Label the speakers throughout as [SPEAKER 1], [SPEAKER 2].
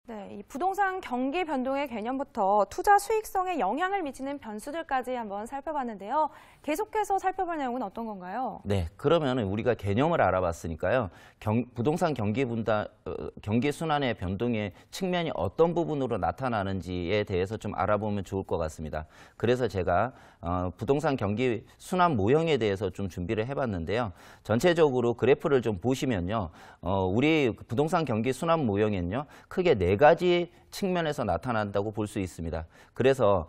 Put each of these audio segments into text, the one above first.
[SPEAKER 1] 네, 이 부동산 경기 변동의 개념부터 투자 수익성에 영향을 미치는 변수들까지 한번 살펴봤는데요. 계속해서 살펴볼 내용은 어떤 건가요?
[SPEAKER 2] 네, 그러면 우리가 개념을 알아봤으니까요. 부동산 경기 순환의 변동의 측면이 어떤 부분으로 나타나는지에 대해서 좀 알아보면 좋을 것 같습니다. 그래서 제가 부동산 경기 순환 모형에 대해서 좀 준비를 해봤는데요. 전체적으로 그래프를 좀 보시면요. 우리 부동산 경기 순환 모형에는요. 크게 네 가지 측면에서 나타난다고 볼 수 있습니다. 그래서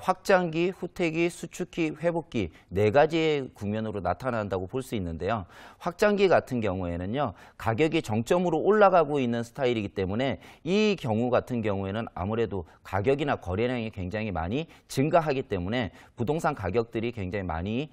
[SPEAKER 2] 확장기, 후퇴기, 수축기, 회복기 네 가지의 국면으로 나타난다고 볼 수 있는데요. 확장기 같은 경우에는요. 가격이 정점으로 올라가고 있는 스타일이기 때문에 이 경우 같은 경우에는 아무래도 가격이나 거래량이 굉장히 많이 증가하기 때문에 부동산 가격들이 굉장히 많이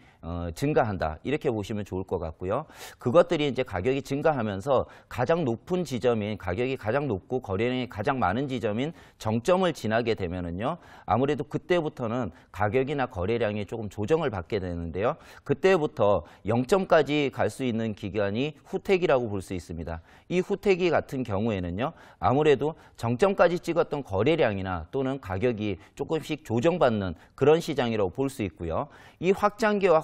[SPEAKER 2] 증가한다. 이렇게 보시면 좋을 것 같고요. 그것들이 이제 가격이 증가하면서 가장 높은 지점인 가격이 가장 높고 거래량이 가장 많은 지점인 정점을 지나게 되면은요. 아무래도 그때부터는 가격이나 거래량이 조금 조정을 받게 되는데요. 그때부터 0점까지 갈 수 있는 기간이 후퇴기라고 볼 수 있습니다. 이 후퇴기 같은 경우에는요. 아무래도 정점까지 찍었던 거래량이나 또는 가격이 조금씩 조정받는 그런 시장이라고 볼 수 있고요. 이 확장기와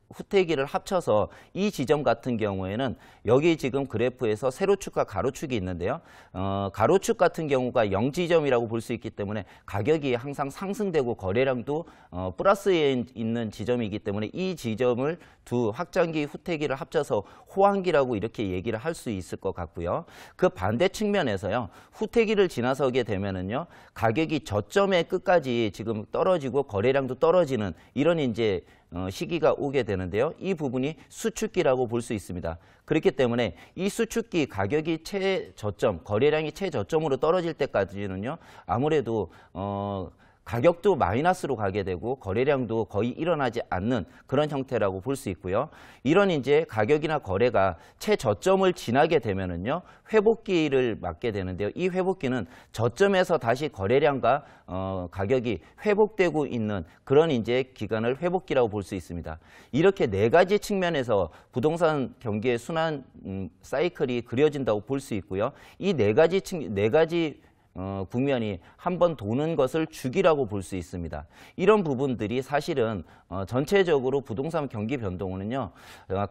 [SPEAKER 2] 후퇴기를 합쳐서 이 지점 같은 경우에는 여기 지금 그래프에서 세로축과 가로축이 있는데요. 가로축 같은 경우가 0지점이라고 볼 수 있기 때문에 가격이 항상 상승되고 거래량도 플러스에 있는 지점이기 때문에 이 지점을 두 확장기, 후퇴기를 합쳐서 호황기라고 이렇게 얘기를 할 수 있을 것 같고요. 그 반대 측면에서요. 후퇴기를 지나서게 되면은요. 가격이 저점의 끝까지 지금 떨어지고 거래량도 떨어지는 이런 이제 시기가 오게 되는데요. 이 부분이 수축기라고 볼 수 있습니다. 그렇기 때문에 이 수축기 가격이 최저점, 거래량이 최저점으로 떨어질 때까지는요. 아무래도 가격도 마이너스로 가게 되고 거래량도 거의 일어나지 않는 그런 형태라고 볼 수 있고요. 이런 이제 가격이나 거래가 최저점을 지나게 되면은요. 회복기를 맞게 되는데요. 이 회복기는 저점에서 다시 거래량과 가격이 회복되고 있는 그런 이제 기간을 회복기라고 볼 수 있습니다. 이렇게 네 가지 측면에서 부동산 경기의 순환 사이클이 그려진다고 볼 수 있고요. 이 네 가지 국면이 한 번 도는 것을 주기라고 볼 수 있습니다. 이런 부분들이 사실은 전체적으로 부동산 경기 변동은요.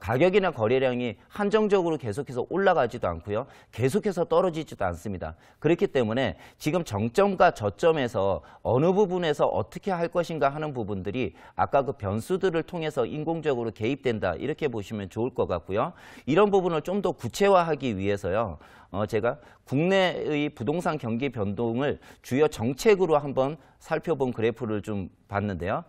[SPEAKER 2] 가격이나 거래량이 한정적으로 계속해서 올라가지도 않고요. 계속해서 떨어지지도 않습니다. 그렇기 때문에 지금 정점과 저점에서 어느 부분에서 어떻게 할 것인가 하는 부분들이 아까 그 변수들을 통해서 인공적으로 개입된다. 이렇게 보시면 좋을 것 같고요. 이런 부분을 좀 더 구체화하기 위해서요. 제가 국내의 부동산 경기 변동을 주요 정책으로 한번 살펴본 그래프를 좀 봤는데요.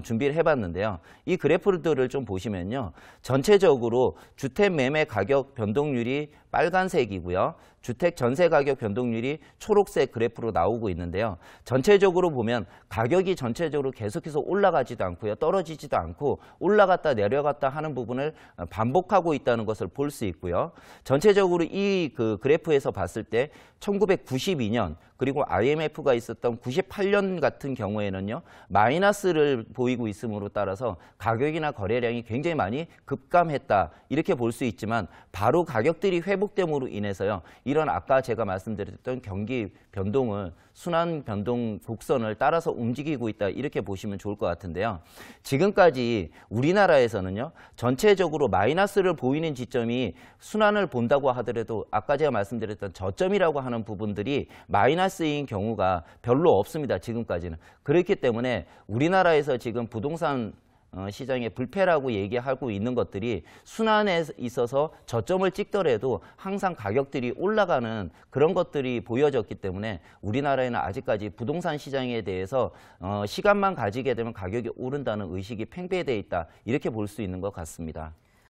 [SPEAKER 2] 준비를 해봤는데요. 이 그래프들을 좀 보시면요. 전체적으로 주택 매매 가격 변동률이 빨간색이고요. 주택 전세 가격 변동률이 초록색 그래프로 나오고 있는데요. 전체적으로 보면 가격이 전체적으로 계속해서 올라가지도 않고요. 떨어지지도 않고 올라갔다 내려갔다 하는 부분을 반복하고 있다는 것을 볼 수 있고요. 전체적으로 이 그 그래프에서 봤을 때 1992년 그리고 IMF가 있었던 98년 같은 경우에는요. 마이너스를 보이고 있음으로 따라서 가격이나 거래량이 굉장히 많이 급감했다. 이렇게 볼 수 있지만 바로 가격들이 회복됨으로 인해서요. 이런 아까 제가 말씀드렸던 경기 변동을 순환 변동 곡선을 따라서 움직이고 있다. 이렇게 보시면 좋을 것 같은데요. 지금까지 우리나라에서는요. 전체적으로 마이너스를 보이는 지점이 순환을 본다고 하더라도 아까 제가 말씀드렸던 저점이라고 하는 부분들이 마이너스인 경우가 별로 없습니다. 지금까지는. 그렇기 때문에 우리나라에서 지금 부동산 시장의 불패라고 얘기하고 있는 것들이 순환에 있어서 저점을 찍더라도 항상 가격들이 올라가는 그런 것들이 보여졌기 때문에 우리나라에는 아직까지 부동산 시장에 대해서 시간만 가지게 되면 가격이 오른다는 의식이 팽배되어 있다. 이렇게 볼 수 있는 것 같습니다.